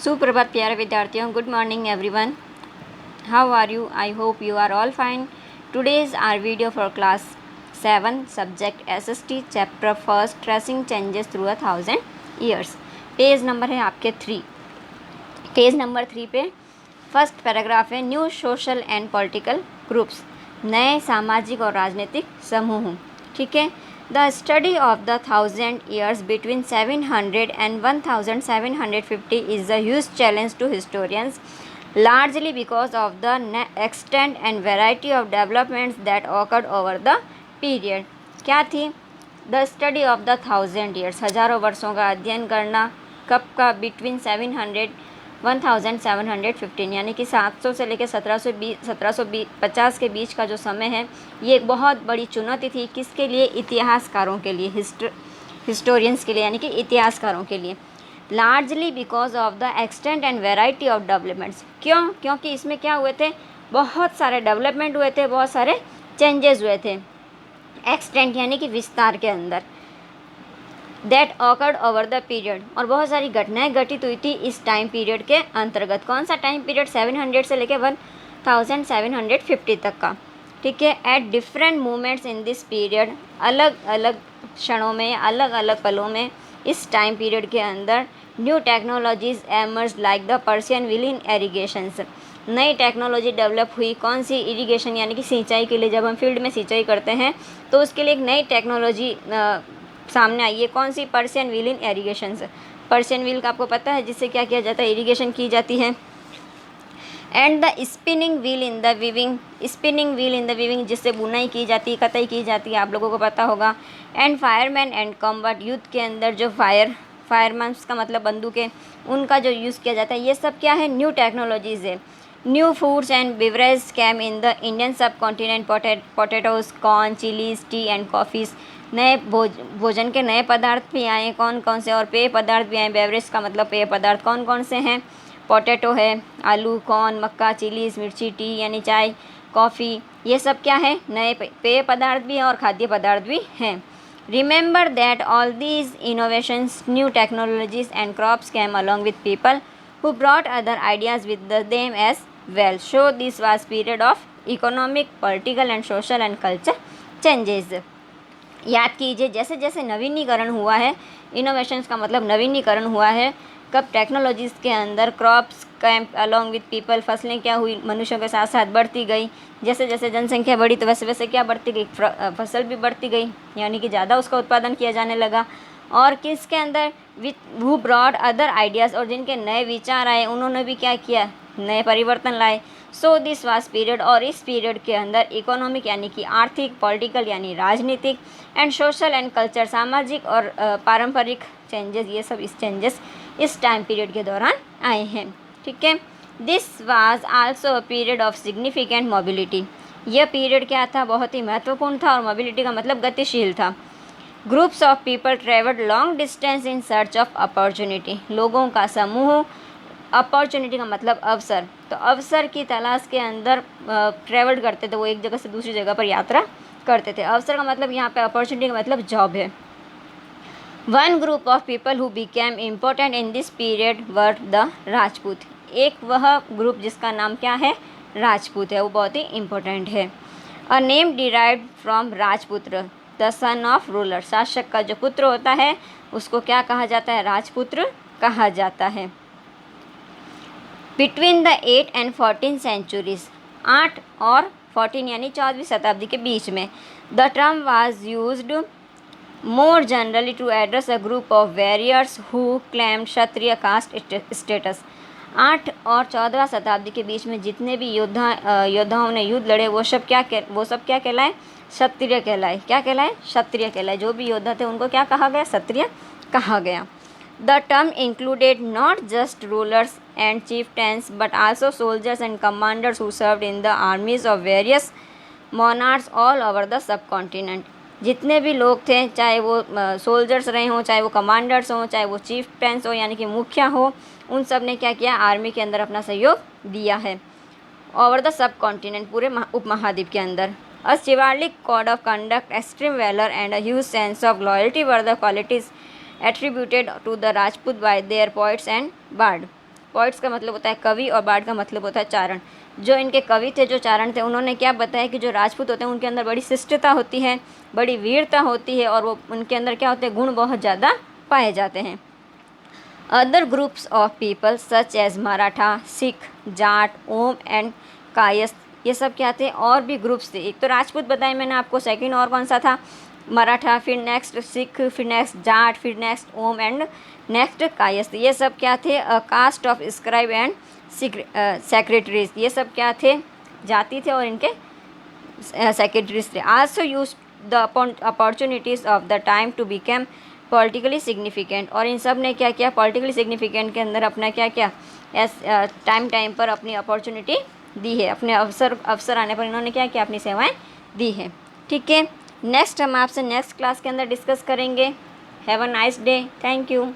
सुप्रभात प्यारे विद्यार्थियों, good morning everyone. How are you? I hope you are all fine. Today is our video for class 7 subject SST chapter first tracing changes through 1000 years. Page number है आपके 3. Page number 3 पे first paragraph है new social and political groups, नए सामाजिक और राजनीतिक समूह. ठीक है. The study of the 1000 years between 700 and 1750 is a huge challenge to historians, largely because of the extent and variety of developments that occurred over the period. क्या थी? The study of the 1000 years, हज़ारों वर्षों का अध्ययन करना. कब का? Between 700 1715 यानी कि 700 से लेकर 1750 के बीच का जो समय है, ये एक बहुत बड़ी चुनौती थी. किसके लिए? इतिहासकारों के लिए, हिस्टोरियंस के लिए, यानी कि इतिहासकारों के लिए. Largely because of the extent and variety of developments. क्यों? क्योंकि इसमें क्या हुए थे? बहुत सारे डेवलपमेंट हुए थे, बहुत सारे चेंजेस हुए थे. एक्सटेंट यानी कि विस्तार के अंदर. That awkward over the period, और बहुत सारी घटनाएं घटित हुई थी इस टाइम पीरियड के अंतर्गत. कौन सा टाइम पीरियड? 700 से लेकर 1750 तक का. ठीक है. At different moments in this period, अलग अलग क्षणों में, अलग अलग पलों में इस टाइम पीरियड के अंदर new technologies emerge like the Persian wheel in irrigations. नई टेक्नोलॉजी डेवलप हुई. कौन सी? इरिगेशन यानी कि सिंचाई के लिए. जब हम फील्ड में सिंचाई करते हैं तो उसके लिए एक नई टेक्नोलॉजी सामने आई है. कौन सी? Persian wheel in irrigations. Persian wheel का आपको पता है, जिससे क्या किया जाता है? इरिगेशन की जाती है. And the spinning wheel in the weaving, spinning wheel in the weaving, जिससे बुनाई की जाती है, कताई की जाती है, आप लोगों को पता होगा. एंड फायरमैन एंड कॉम्बैट, युद्ध के अंदर जो फायरमैन्स का मतलब बंदूकें, उनका जो यूज़ किया जाता है, ये सब क्या है? न्यू टेक्नोलॉजीज़ है. New foods and beverage came in the Indian subcontinent. Potatoes, corn, chillies, tea and coffees. नए भोजन के नए पदार्थ भी आए. कौन कौन से? और पेय पदार्थ भी आए. बेवरेज का मतलब पेय पदार्थ. कौन कौन से हैं? पोटैटो है, आलू, कॉर्न, मक्का, चिलीज, मिर्ची, टी यानी चाय, कॉफ़ी, ये सब क्या है? नए पेय पदार्थ भी हैं और खाद्य पदार्थ भी हैं. Remember that all these innovations, new technologies and crops came along with people who brought other ideas with them as well. So this was period of economic, political and social and culture changes. याद कीजिए, जैसे जैसे नवीनीकरण हुआ है, innovations का मतलब नवीनीकरण हुआ है. कब? टेक्नोलॉजीज़ के अंदर. Crops camp along with people, फसलें क्या हुई? मनुष्यों के साथ साथ बढ़ती गई. जैसे जैसे जनसंख्या बढ़ी तो वैसे वैसे क्या बढ़ती गई? फसल भी बढ़ती गई, यानी कि ज़्यादा उसका उत्पादन किया जाने लगा. और किसके अंदर? With who broad other ideas, और जिनके नए विचार आए उन्होंने भी क्या किया? नए परिवर्तन लाए. सो दिस वाज पीरियड, और इस पीरियड के अंदर इकोनॉमिक यानी कि आर्थिक, पॉलिटिकल यानी राजनीतिक, एंड सोशल एंड कल्चर सामाजिक और पारंपरिक चेंजेस, ये सब इस चेंजेस इस टाइम पीरियड के दौरान आए हैं. ठीक है. This was also a period of significant mobility. यह पीरियड क्या था? बहुत ही महत्वपूर्ण था. और मोबिलिटी का मतलब गतिशील था. Groups of people travelled long distance in search of opportunity. लोगों का समूह, अपॉर्चुनिटी का मतलब अवसर, तो अवसर की तलाश के अंदर ट्रेवल करते थे. वो एक जगह से दूसरी जगह पर यात्रा करते थे. अवसर का मतलब यहाँ पे अपॉर्चुनिटी का मतलब जॉब है. One group of people who became important in this period were the Rajput. एक वह ग्रुप जिसका नाम क्या है? राजपूत है, वो बहुत ही इम्पोर्टेंट है. अ नेम डिराइव्ड फ्रॉम राजपुत्र, द सन ऑफ रूलर. शासक का जो पुत्र होता है उसको क्या कहा जाता है? राजपुत्र कहा जाता है. बिटवीन द 8 and 14 सेंचुरीज, 8 और 14 यानी 14वीं शताब्दी के बीच में, the term was used more generally to address a group of warriors who claimed Kshatriya caste status. 8 और 14वां शताब्दी के बीच में जितने भी योद्धाओं ने युद्ध लड़े, वो सब क्या कहलाए? क्षत्रिय कहलाए. क्या कहलाए? क्षत्रिय कहलाए. जो भी योद्धा थे उनको क्या कहा गया? क्षत्रिय कहा गया. The term included not just rulers and chieftains but also soldiers and commanders who served in the armies of various monarchs all over the subcontinent. जितने भी लोग थे, चाहे वो सोल्जर्स रहे हों, चाहे वो कमांडर्स हों, चाहे वो chieftains हो यानी कि मुखिया हो, उन सब ने क्या किया? आर्मी के अंदर अपना सहयोग दिया है. ओवर द सब कॉन्टिनेंट, पूरे उपमहाद्वीप के अंदर. अ chivalric code of conduct, extreme valor and a huge sense of loyalty were the qualities attributed to the Rajput by their poets and bard. Poets का मतलब होता है कवि और बार्ड का मतलब होता है चारण। जो इनके कवि थे, जो चारण थे, उन्होंने क्या बताया कि जो राजपूत होते हैं उनके अंदर बड़ी शिष्टता होती है, बड़ी वीरता होती है और वो उनके अंदर क्या होते हैं, गुण बहुत ज़्यादा पाए जाते हैं। Other groups of people such as Maratha, Sikh, Jat, Ahom and Kayastha, ये सब क्या थे, और भी ग्रुप्स थे। एक तो राजपूत बताए मैंने आपको, सेकंड और कौन सा था, मराठा, फिर नेक्स्ट सिख, फिर नेक्स्ट जाट, फिर next Ahom and next Kayastha. ये सब क्या थे, caste of scribe and secretaries, ये सब क्या थे, जाति थे और इनके सेक्रेटरीज थे। Also use the opportunities of the time to become politically significant, और इन सब ने क्या किया, पॉलिटिकली सिग्निफिकेंट के अंदर अपना क्या क्या टाइम पर अपनी अपॉर्चुनिटी दी है, अपने अवसर आने पर इन्होंने क्या किया, अपनी सेवाएं दी है। ठीक है, नेक्स्ट हम आपसे नेक्स्ट क्लास के अंदर डिस्कस करेंगे। Have a nice day, thank you.